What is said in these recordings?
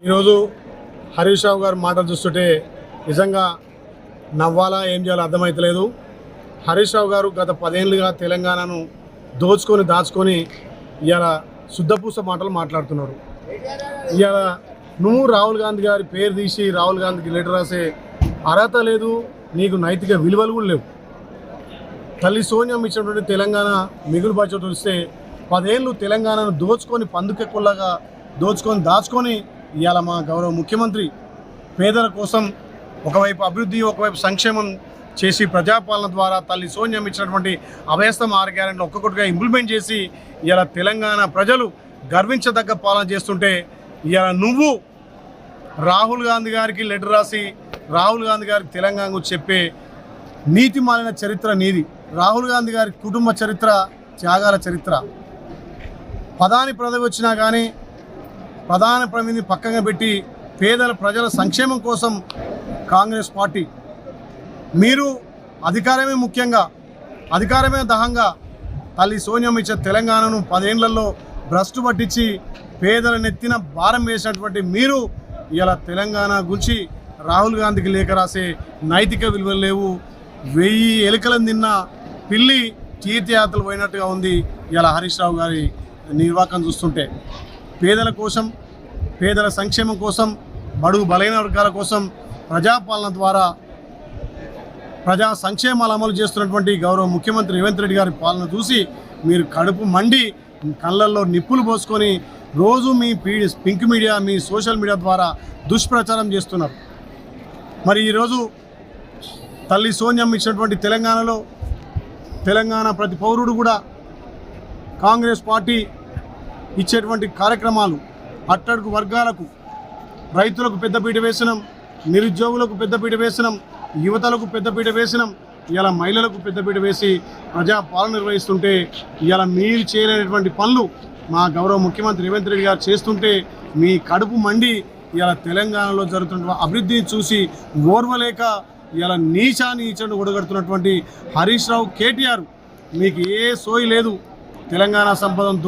ఈరోజు హరీష్ రావు గారి మాటలు చూస్తుంటే నిజంగా నవ్వాలా ఏం చేయాలో అర్థమైతలేదు. హరీష్ రావు గారు గత 10 ఏళ్ళుగా తెలంగాణను దాచుకొని ఇవాళ శుద్ధపూస మాటలు మాట్లాడుతున్నారు. ఇవాళ నువ్వు రాహుల్ గాంధీ గారి పేరు తీసి రాహుల్ గాంధీకి లెటర్ రాసే అర్హత లేదు, నీకు నైతిక విలువలు కూడా లేవు. తల్లి సోనియా ఇచ్చినటువంటి తెలంగాణ మిగులు బడ్జెట్ వస్తే 10 ఏళ్ళు తెలంగాణను పందుకెక్కులాగా దాచుకొని ఇవాళ మా గౌరవ ముఖ్యమంత్రి పేదల కోసం ఒకవైపు అభివృద్ధి ఒకవైపు సంక్షేమం చేసి ప్రజాపాలన ద్వారా తల్లి సోనియా ఇచ్చినటువంటి అభయస్థం 6 గ్యారెంటీలు ఒక్కొక్కటిగా ఇంప్లిమెంట్ చేసి ఇవాళ తెలంగాణ ప్రజలు గర్వించదగ్గ పాలన చేస్తుంటే ఇవాళ నువ్వు రాహుల్ గాంధీ గారికి లెటర్ రాసి రాహుల్ గాంధీ గారికి తెలంగాణ గురించి చెప్పే నీతి మాలిన చరిత్ర నీది. రాహుల్ గాంధీ గారి కుటుంబ చరిత్ర త్యాగాల చరిత్ర. ప్రధాని పదవి వచ్చినా కానీ ప్రధాన ప్రతినిధిని పక్కగా పెట్టి ప్రజల సంక్షేమం కోసం కాంగ్రెస్ పార్టీ మీరు అధికారమే ముఖ్యంగా అధికారమే దహంగా తల్లి సోనియా ఇచ్చే తెలంగాణను 10 ఏళ్లలో భ్రష్టు పట్టించి పేదల నెత్తిన భారం వేసినటువంటి మీరు ఇలా తెలంగాణ గురించి రాహుల్ గాంధీకి లేఖ రాసే నైతిక విలువలు లేవు. 1000 ఎలుకలను తిన్న పిల్లి తీర్థయాత్రలు పోయినట్టుగా ఉంది ఇలా హరీష్ రావు గారి నిర్వాహకం చూస్తుంటే. పేదల కోసం పేదల సంక్షేమం కోసం బడుగు బలైన వర్గాల కోసం ప్రజాపాలన ద్వారా ప్రజా సంక్షేమాలు అమలు చేస్తున్నటువంటి గౌరవ ముఖ్యమంత్రి రేవంత్ రెడ్డి గారి పాలన చూసి మీరు కడుపు మండి కళ్ళల్లో నిప్పులు పోసుకొని రోజు మీ పింక్ మీడియా మీ సోషల్ మీడియా ద్వారా దుష్ప్రచారం చేస్తున్నారు. మరి ఈరోజు తల్లి సోనియా ఇచ్చినటువంటి తెలంగాణలో తెలంగాణ ప్రతి పౌరుడు కూడా కాంగ్రెస్ పార్టీ ఇచ్చేటువంటి కార్యక్రమాలు అట్టడుగు వర్గాలకు రైతులకు పెద్దపీట వేసినాం, నిరుద్యోగులకు పెద్దపీట వేసినాం, యువతలకు పెద్దపీట వేసినాం, ఇలా మహిళలకు పెద్దపీట వేసి ప్రజాపాలన నిర్వహిస్తుంటే ఇలా మీరు చేయలేనటువంటి పనులు మా గౌరవ ముఖ్యమంత్రి రేవంత్ రెడ్డి గారు చేస్తుంటే మీ కడుపు మండి ఇలా తెలంగాణలో జరుగుతున్న అభివృద్ధిని చూసి ఓర్వలేక ఇలా నీచను ఒడగడుతున్నటువంటి హరీష్ రావు కేటీఆర్ మీకు ఏ సోయి లేదు. తెలంగాణ సంపదను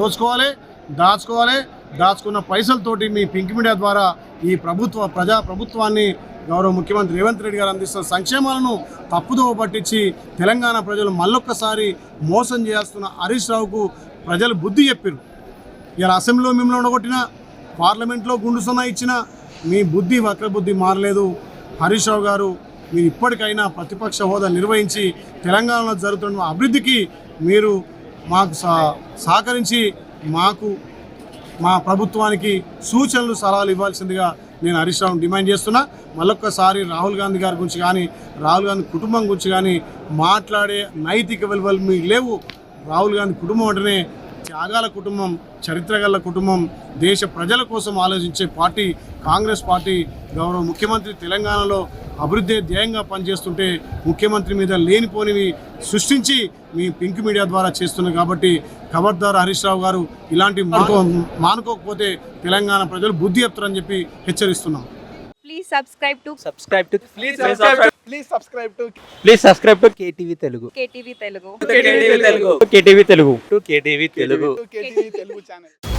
దాచుకున్న పైసలతోటి మీ పింక్ మీడియా ద్వారా ఈ ప్రభుత్వాన్ని గౌరవ ముఖ్యమంత్రి రేవంత్ రెడ్డి గారు అందిస్తున్న సంక్షేమాలను తప్పుదోవ పట్టించి తెలంగాణ ప్రజలు మళ్ళొక్కసారి మోసం చేస్తున్న హరీష్ రావుకు ప్రజలు బుద్ధి చెప్పారు. ఇలా అసెంబ్లీలో మిమ్మల్ని ఉండగొట్టిన, పార్లమెంట్లో గుండు సున్నా ఇచ్చిన మీ బుద్ధి వక్రబుద్ధి మారలేదు. హరీష్ రావు గారు మీరు ఇప్పటికైనా ప్రతిపక్ష హోదా నిర్వహించి తెలంగాణలో జరుగుతున్న అభివృద్ధికి మీరు మాకు సహకరించి మా ప్రభుత్వానికి సూచనలు సలహాలు ఇవ్వాల్సిందిగా నేను హరీష్ రావుని డిమాండ్ చేస్తున్నా. మళ్ళొక్కసారి రాహుల్ గాంధీ గారి గురించి కానీ రాహుల్ గాంధీ కుటుంబం గురించి కానీ మాట్లాడే నైతిక విలువలు మీకు లేవు. రాహుల్ గాంధీ కుటుంబం అంటేనే త్యాగాల కుటుంబం, చరిత్ర గల కుటుంబం, దేశ ప్రజల కోసం ఆలోచించే పార్టీ కాంగ్రెస్ పార్టీ. గౌరవ ముఖ్యమంత్రి తెలంగాణలో అభివృద్ధి ధ్యేయంగా పనిచేస్తుంటే ముఖ్యమంత్రి మీద లేనిపోనివి సృష్టించి మీ పింక్ మీడియా ద్వారా చేస్తున్నారు. కాబట్టి ఖబర్దార్ హరీష్ రావు గారు ఇలాంటి మానుకోకపోతే తెలంగాణ ప్రజలు బుద్ధి చెప్తారని చెప్పి హెచ్చరిస్తున్నాం. Please subscribe to KTV Telugu. KTV Telugu. KTV Telugu channel.